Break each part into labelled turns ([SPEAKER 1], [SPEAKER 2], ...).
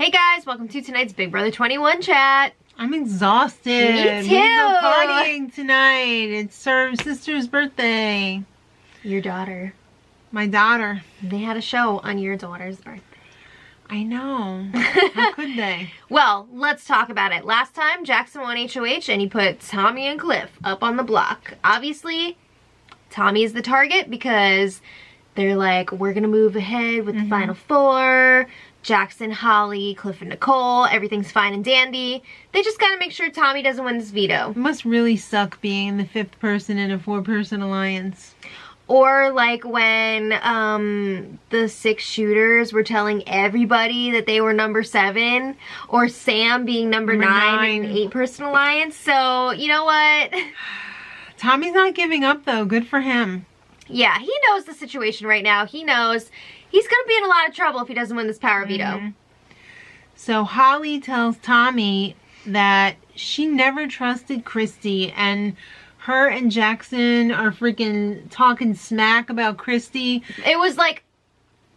[SPEAKER 1] Hey guys, welcome to tonight's Big Brother 21 chat.
[SPEAKER 2] I'm exhausted.
[SPEAKER 1] Me too.
[SPEAKER 2] We go partying tonight. It's her sister's birthday.
[SPEAKER 1] Your daughter.
[SPEAKER 2] My daughter.
[SPEAKER 1] They had a show on your daughter's birthday.
[SPEAKER 2] I know. How could they?
[SPEAKER 1] Well, let's talk about it. Last time, Jackson won HOH and he put Tommy and Cliff up on the block. Obviously, Tommy is the target because they're like, we're gonna move ahead with the final four. Jackson, Holly, Cliff, and Nicole. Everything's fine and dandy. They just gotta make sure Tommy doesn't win this veto.
[SPEAKER 2] It must really suck being the fifth person in a four-person alliance.
[SPEAKER 1] Or like when the 6 shooters were telling everybody that they were number 7. Or Sam being number 9 in an 8-person alliance. So, you know what?
[SPEAKER 2] Tommy's not giving up though. Good for him.
[SPEAKER 1] Yeah, he knows the situation right now. He knows he's gonna be in a lot of trouble if he doesn't win this power veto.
[SPEAKER 2] So Holly tells Tommy that she never trusted Christy, and her and Jackson are freaking talking smack about Christy.
[SPEAKER 1] It was like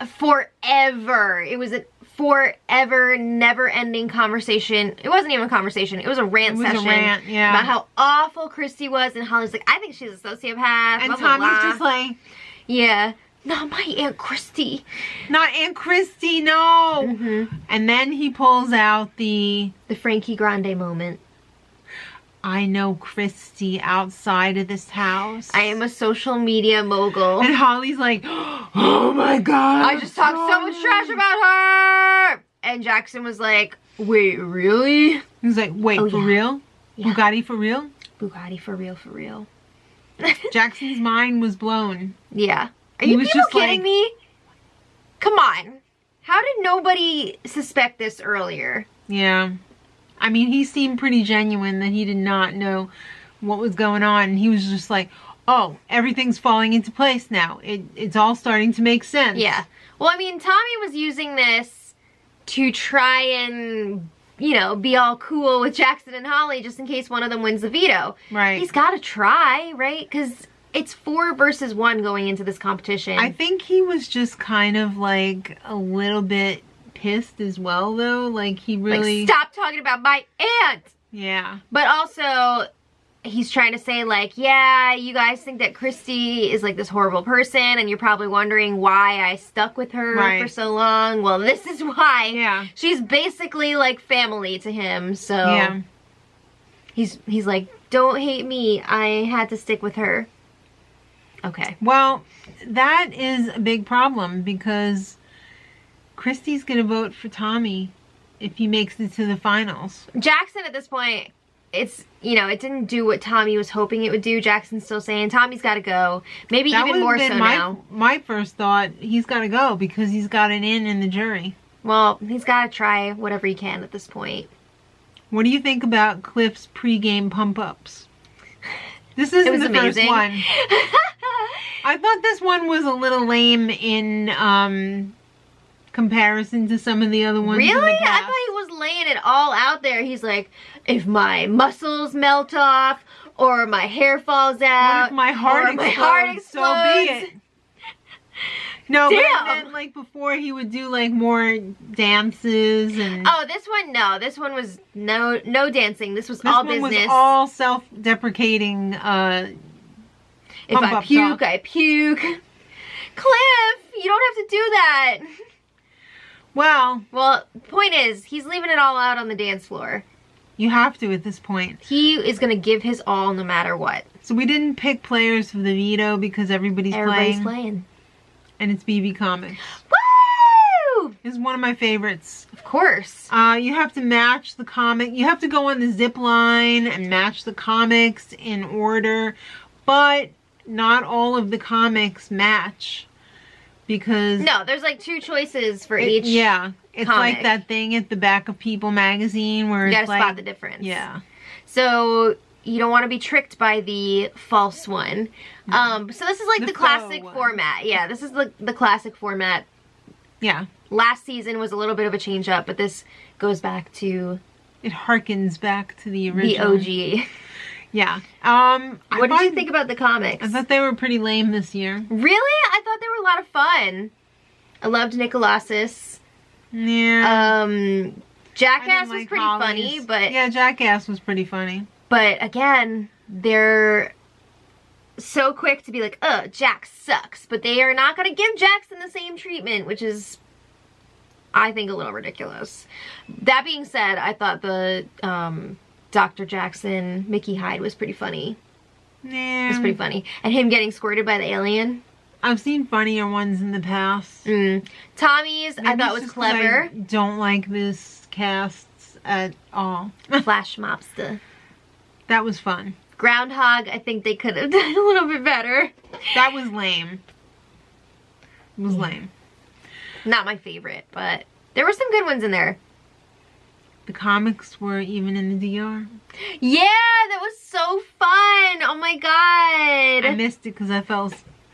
[SPEAKER 1] forever. It was a forever, never-ending conversation. It wasn't even a conversation. It was a rant session.
[SPEAKER 2] It was a rant, yeah.
[SPEAKER 1] About how awful Christy was, and Holly's like, I think she's a sociopath.
[SPEAKER 2] And
[SPEAKER 1] blah, blah,
[SPEAKER 2] Tommy's
[SPEAKER 1] blah.
[SPEAKER 2] just like,
[SPEAKER 1] yeah. Not my Aunt Christy.
[SPEAKER 2] not Aunt Christy, no. And then he pulls out the
[SPEAKER 1] Frankie Grande moment.
[SPEAKER 2] I know Christy outside of this house.
[SPEAKER 1] I am a social media mogul.
[SPEAKER 2] And Holly's like, oh my god.
[SPEAKER 1] I just talked so much trash about her. And Jackson was like, wait, really?
[SPEAKER 2] He's like, wait, for real?
[SPEAKER 1] Yeah.
[SPEAKER 2] Bugatti for real?
[SPEAKER 1] Bugatti for real, for real.
[SPEAKER 2] Jackson's mind was blown.
[SPEAKER 1] Yeah. Are you people kidding me? Come on. How did nobody suspect this earlier?
[SPEAKER 2] Yeah. I mean, he seemed pretty genuine that he did not know what was going on. And he was just like, oh, everything's falling into place now. It's all starting to make sense.
[SPEAKER 1] Yeah. Well, I mean, Tommy was using this to try and, you know, be all cool with Jackson and Holly just in case one of them wins the veto.
[SPEAKER 2] Right.
[SPEAKER 1] He's got to try, right? Because it's 4 versus 1 going into this competition.
[SPEAKER 2] I think he was just kind of like a little bit pissed as well, though. Like, he really...
[SPEAKER 1] Like, stop talking about my aunt!
[SPEAKER 2] Yeah.
[SPEAKER 1] But also, he's trying to say, like, yeah, you guys think that Christy is, like, this horrible person, and you're probably wondering why I stuck with her for so long. Well, this is why.
[SPEAKER 2] Yeah.
[SPEAKER 1] She's basically, like, family to him, so...
[SPEAKER 2] Yeah.
[SPEAKER 1] He's like, don't hate me. I had to stick with her. Okay.
[SPEAKER 2] Well, that is a big problem because Christy's going to vote for Tommy if he makes it to the finals.
[SPEAKER 1] Jackson at this point, it's, you know, it didn't do what Tommy was hoping it would do. Jackson's still saying Tommy's got to go. Maybe
[SPEAKER 2] that
[SPEAKER 1] even more so now.
[SPEAKER 2] My first thought, he's got to go because he's got an in the jury.
[SPEAKER 1] Well, he's got to try whatever he can at this point.
[SPEAKER 2] What do you think about Cliff's pregame pump-ups? This isn't the first one. I thought this one was a little lame in comparison to some of the other ones.
[SPEAKER 1] Really?
[SPEAKER 2] In the past.
[SPEAKER 1] I thought he was laying it all out there. He's like, if my muscles melt off, or my hair falls out,
[SPEAKER 2] what if my heart explodes? So be it. No,
[SPEAKER 1] damn.
[SPEAKER 2] but then, like, before he would do like more dances and...
[SPEAKER 1] Oh, this one, no. This one was no dancing. This was all business.
[SPEAKER 2] This one was all self-deprecating
[SPEAKER 1] if I puke, I puke. Cliff, you don't have to do that.
[SPEAKER 2] Well,
[SPEAKER 1] point is, he's leaving it all out on the dance floor.
[SPEAKER 2] You have to at this point.
[SPEAKER 1] He is going to give his all no matter what.
[SPEAKER 2] So we didn't pick players for the veto because everybody's playing. And it's BB Comics.
[SPEAKER 1] Woo!
[SPEAKER 2] It's one of my favorites.
[SPEAKER 1] Of course.
[SPEAKER 2] You have to match the comic. You have to go on the zip line and match the comics in order. But not all of the comics match. Because...
[SPEAKER 1] No, there's like 2 choices for each.
[SPEAKER 2] Yeah. It's
[SPEAKER 1] comic.
[SPEAKER 2] like that thing at the back of People magazine where
[SPEAKER 1] you
[SPEAKER 2] it's
[SPEAKER 1] gotta
[SPEAKER 2] like...
[SPEAKER 1] spot the difference.
[SPEAKER 2] Yeah.
[SPEAKER 1] So... You don't want to be tricked by the false one. So this is like the classic format. Yeah, this is the classic format.
[SPEAKER 2] Yeah.
[SPEAKER 1] Last season was a little bit of a change up, but this goes back to...
[SPEAKER 2] It harkens back to the original.
[SPEAKER 1] The OG.
[SPEAKER 2] Yeah.
[SPEAKER 1] What did you think about the comics?
[SPEAKER 2] I thought they were pretty lame this year.
[SPEAKER 1] Really? I thought they were a lot of fun. I loved Nicolausis.
[SPEAKER 2] Yeah.
[SPEAKER 1] Jackass was pretty funny, but...
[SPEAKER 2] Yeah, Jackass was pretty funny.
[SPEAKER 1] But again, they're so quick to be like, Jax sucks. But they are not going to give Jackson the same treatment, which is, I think, a little ridiculous. That being said, I thought the Dr. Jackson, Mickey Hyde was pretty funny.
[SPEAKER 2] Yeah.
[SPEAKER 1] It was pretty funny. And him getting squirted by the alien.
[SPEAKER 2] I've seen funnier ones in the past.
[SPEAKER 1] Tommy's,
[SPEAKER 2] Maybe
[SPEAKER 1] I thought was clever.
[SPEAKER 2] I don't like this cast at all.
[SPEAKER 1] Flash Mobster.
[SPEAKER 2] That was fun.
[SPEAKER 1] Groundhog, I think they could have done a little bit better.
[SPEAKER 2] That was lame. It was lame.
[SPEAKER 1] Not my favorite, but there were some good ones in there.
[SPEAKER 2] The comics were even in the DR.
[SPEAKER 1] Yeah, that was so fun. Oh my god.
[SPEAKER 2] I missed it because I fell.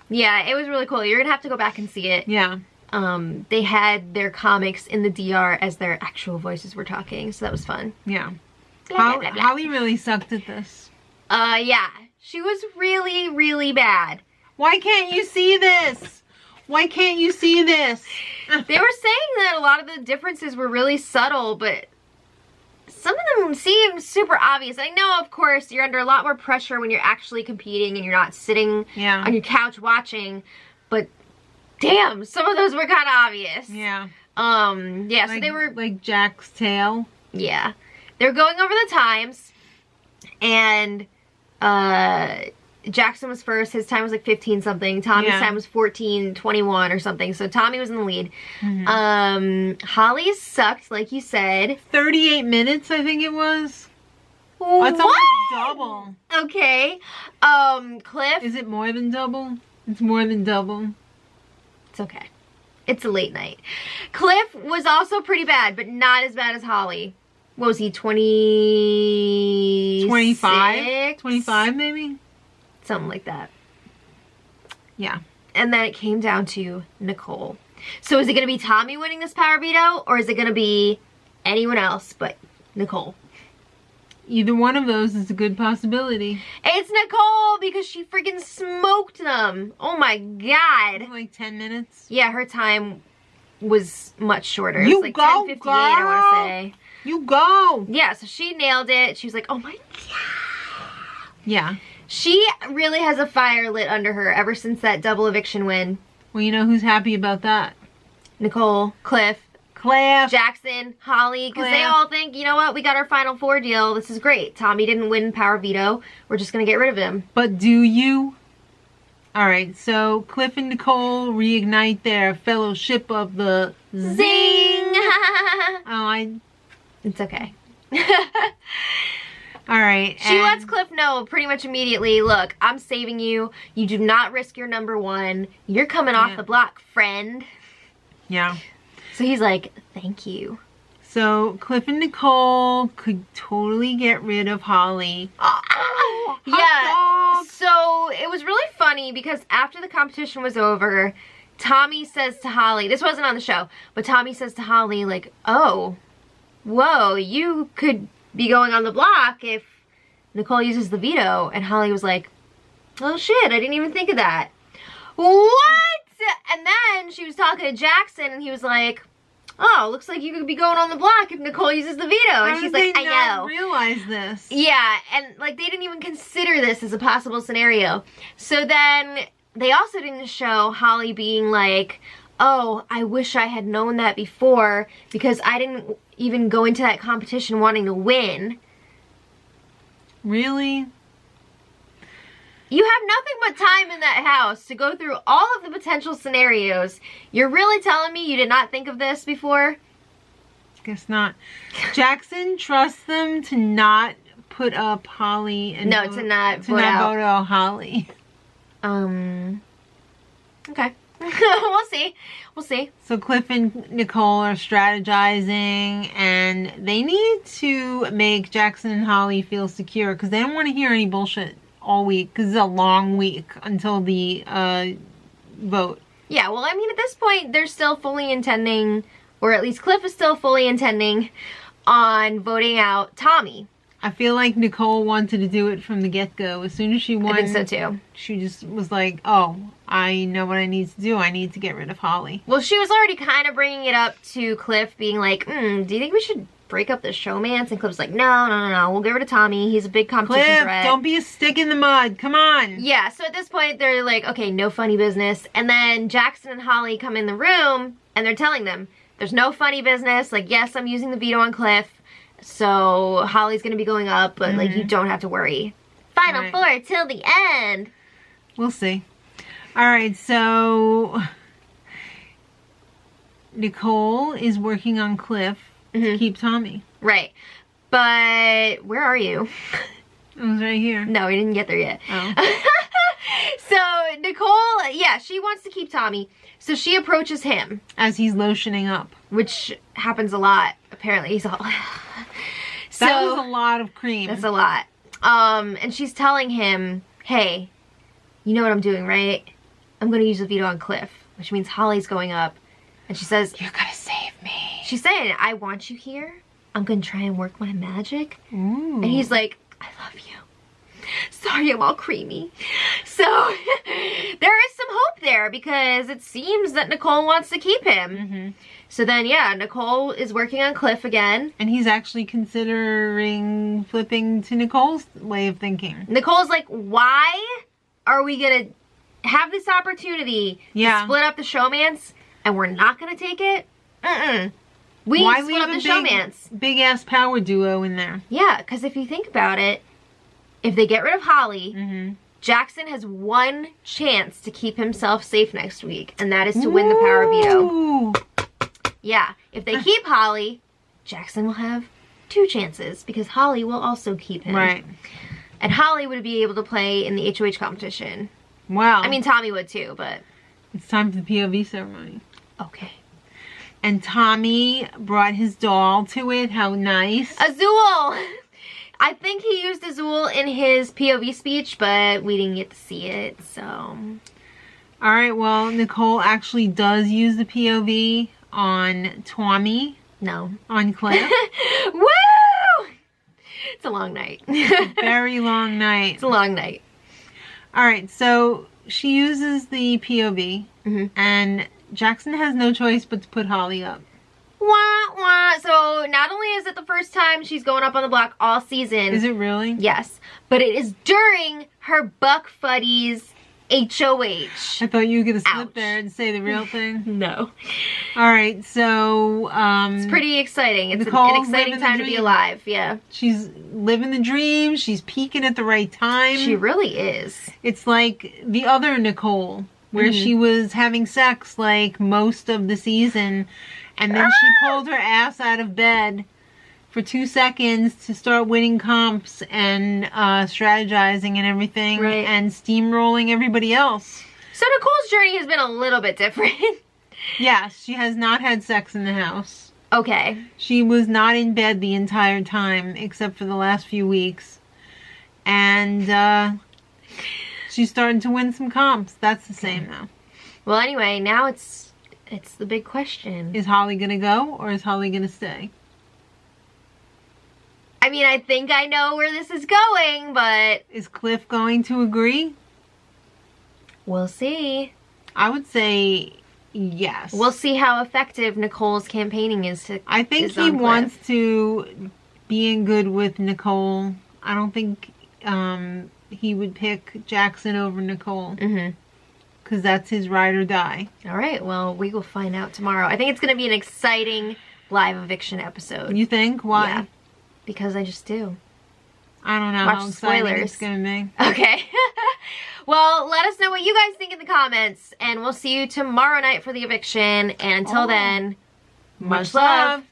[SPEAKER 1] Yeah, it was really cool. You're gonna have to go back and see it.
[SPEAKER 2] Yeah.
[SPEAKER 1] They had their comics in the DR as their actual voices were talking, so that was fun.
[SPEAKER 2] Yeah.
[SPEAKER 1] Blah, blah, blah, blah.
[SPEAKER 2] Holly really sucked at this.
[SPEAKER 1] Yeah. She was really, really bad.
[SPEAKER 2] Why can't you see this? Why can't you see this?
[SPEAKER 1] They were saying that a lot of the differences were really subtle, but some of them seem super obvious. I know, of course, you're under a lot more pressure when you're actually competing and you're not sitting on your couch watching, but damn, some of those were kind of obvious.
[SPEAKER 2] Yeah.
[SPEAKER 1] Yeah,
[SPEAKER 2] like,
[SPEAKER 1] so they were...
[SPEAKER 2] Like Jack's tail.
[SPEAKER 1] Yeah. They were going over the times, and Jackson was first. His time was like 15-something. Tommy's time was 14:21 or something. So Tommy was in the lead. Holly sucked, like you said.
[SPEAKER 2] 38 minutes, I think it was.
[SPEAKER 1] What?
[SPEAKER 2] That's almost double.
[SPEAKER 1] Okay. Cliff.
[SPEAKER 2] Is it more than double? It's more than double.
[SPEAKER 1] It's okay. It's a late night. Cliff was also pretty bad, but not as bad as Holly. What was he,
[SPEAKER 2] 25? 25 maybe?
[SPEAKER 1] Something like that.
[SPEAKER 2] Yeah.
[SPEAKER 1] And then it came down to Nicole. So is it going to be Tommy winning this power veto, or is it going to be anyone else but Nicole?
[SPEAKER 2] Either one of those is a good possibility.
[SPEAKER 1] It's Nicole because she freaking smoked them. Oh my god.
[SPEAKER 2] Like 10 minutes?
[SPEAKER 1] Yeah, her time was much shorter.
[SPEAKER 2] You
[SPEAKER 1] it was like 10:58, I want to say.
[SPEAKER 2] You go.
[SPEAKER 1] Yeah, so she nailed it. She was like, oh my god.
[SPEAKER 2] Yeah.
[SPEAKER 1] She really has a fire lit under her ever since that double eviction win.
[SPEAKER 2] Well, you know who's happy about that?
[SPEAKER 1] Nicole, Cliff, Jackson, Holly, because they all think, you know what, we got our Final Four deal. This is great. Tommy didn't win power veto. We're just going to get rid of him.
[SPEAKER 2] But do you? All right, so Cliff and Nicole reignite their fellowship of the
[SPEAKER 1] Zing! It's okay.
[SPEAKER 2] All right.
[SPEAKER 1] She lets Cliff know pretty much immediately, look, I'm saving you. You do not risk your number one. You're coming off the block, friend.
[SPEAKER 2] Yeah.
[SPEAKER 1] So he's like, thank you.
[SPEAKER 2] So Cliff and Nicole could totally get rid of Holly.
[SPEAKER 1] Yeah. So it was really funny because after the competition was over, Tommy says to Holly, this wasn't on the show, but Tommy says to Holly, like, oh, whoa, you could be going on the block if Nicole uses the veto. And Holly was like, oh shit, I didn't even think of that. What? And then she was talking to Jackson and he was like, oh, looks like you could be going on the block if Nicole uses the veto. And she's like, I know.
[SPEAKER 2] I didn't realize this.
[SPEAKER 1] Yeah, and like they didn't even consider this as a possible scenario. So then they also didn't show Holly being like, oh, I wish I had known that before because I didn't even go into that competition wanting to win.
[SPEAKER 2] Really?
[SPEAKER 1] You have nothing but time in that house to go through all of the potential scenarios. You're really telling me you did not think of this before?
[SPEAKER 2] Guess not. Jackson trusts them to not put up Holly and
[SPEAKER 1] to not vote out
[SPEAKER 2] Holly.
[SPEAKER 1] Okay. We'll see. We'll see.
[SPEAKER 2] So Cliff and Nicole are strategizing and they need to make Jackson and Holly feel secure because they don't want to hear any bullshit all week because it's a long week until the vote. Yeah,
[SPEAKER 1] well, I mean, at this point, they're still fully intending, or at least Cliff is still fully intending on voting out Tommy.
[SPEAKER 2] I feel like Nicole wanted to do it from the get-go. As soon as she won,
[SPEAKER 1] I think so too.
[SPEAKER 2] She just was like, oh, I know what I need to do. I need to get rid of Holly.
[SPEAKER 1] Well, she was already kind of bringing it up to Cliff, being like, do you think we should break up the showmance? And Cliff's like, no. We'll get rid of Tommy. He's a big competition threat.
[SPEAKER 2] Don't be a stick in the mud. Come on.
[SPEAKER 1] Yeah, so at this point, they're like, okay, no funny business. And then Jackson and Holly come in the room, and they're telling them, there's no funny business. Like, yes, I'm using the veto on Cliff. So Holly's gonna be going up, but like you don't have to worry. Final four till the end.
[SPEAKER 2] We'll see. All right, so Nicole is working on Cliff to keep Tommy.
[SPEAKER 1] Right, but where are you?
[SPEAKER 2] I was right here.
[SPEAKER 1] No, we didn't get there yet.
[SPEAKER 2] Oh.
[SPEAKER 1] So Nicole, yeah, she wants to keep Tommy, so she approaches him
[SPEAKER 2] as he's lotioning up,
[SPEAKER 1] which happens a lot. Apparently, he's all. So,
[SPEAKER 2] that was a lot of cream.
[SPEAKER 1] That's a lot. And she's telling him, hey, you know what I'm doing, right? I'm going to use the veto on Cliff, which means Holly's going up. And she says, you're going to save me. She's saying, I want you here. I'm going to try and work my magic.
[SPEAKER 2] Ooh.
[SPEAKER 1] And he's like, I love you. Sorry, I'm all creamy. So there is some hope there because it seems that Nicole wants to keep him. So then, yeah, Nicole is working on Cliff again.
[SPEAKER 2] And he's actually considering flipping to Nicole's way of thinking.
[SPEAKER 1] Nicole's like, why are we going to have this opportunity to split up the showmance and we're not going to take it? We need to split up the showmance.
[SPEAKER 2] Big-ass power duo in there.
[SPEAKER 1] Yeah, because if you think about it, if they get rid of Holly, Jackson has one chance to keep himself safe next week, and that is to win the power veto. Yeah, if they keep Holly, Jackson will have 2 chances because Holly will also keep him.
[SPEAKER 2] Right.
[SPEAKER 1] And Holly would be able to play in the HOH competition.
[SPEAKER 2] Wow.
[SPEAKER 1] I mean, Tommy would too, but...
[SPEAKER 2] It's time for the POV ceremony.
[SPEAKER 1] Okay.
[SPEAKER 2] And Tommy brought his doll to it. How nice.
[SPEAKER 1] Azul! I think he used Azul in his POV speech, but we didn't get to see it, so...
[SPEAKER 2] Alright, well, Nicole actually does use the POV on Tommy.
[SPEAKER 1] No.
[SPEAKER 2] On Cliff.
[SPEAKER 1] Woo! It's a long night.
[SPEAKER 2] Very long night.
[SPEAKER 1] It's a long night.
[SPEAKER 2] Alright, so she uses the POV, and Jackson has no choice but to put Holly up.
[SPEAKER 1] Wah, wah. So not only is it the first time she's going up on the block all season.
[SPEAKER 2] Is it really?
[SPEAKER 1] Yes. But it is during her Buck Fuddies HOH.
[SPEAKER 2] I thought you were going to slip there and say the real thing.
[SPEAKER 1] No.
[SPEAKER 2] Alright, so...
[SPEAKER 1] it's pretty exciting. It's an exciting time to be alive. Yeah.
[SPEAKER 2] She's living the dream. She's peaking at the right time.
[SPEAKER 1] She really is.
[SPEAKER 2] It's like the other Nicole, where she was having sex like most of the season, and then she pulled her ass out of bed for 2 seconds to start winning comps and strategizing and everything, and steamrolling everybody else.
[SPEAKER 1] So Nicole's journey has been a little bit different.
[SPEAKER 2] Yes, she has not had sex in the house.
[SPEAKER 1] Okay.
[SPEAKER 2] She was not in bed the entire time, except for the last few weeks. And she's starting to win some comps. That's the same though.
[SPEAKER 1] Well, anyway, now it's the big question.
[SPEAKER 2] Is Holly gonna go, or is Holly gonna stay?
[SPEAKER 1] I mean, I think I know where this is going, but...
[SPEAKER 2] Is Cliff going to agree?
[SPEAKER 1] We'll see.
[SPEAKER 2] I would say yes.
[SPEAKER 1] We'll see how effective Nicole's campaigning is to...
[SPEAKER 2] I think he wants to be in good with Nicole. I don't think he would pick Jackson over Nicole. Because that's his ride or die.
[SPEAKER 1] All right, well, we will find out tomorrow. I think it's going to be an exciting live eviction episode.
[SPEAKER 2] You think? Why?
[SPEAKER 1] Yeah, because I just do.
[SPEAKER 2] I don't know how exciting it's going to be.
[SPEAKER 1] Okay. Well, let us know what you guys think in the comments, and we'll see you tomorrow night for the eviction. And until then, much love.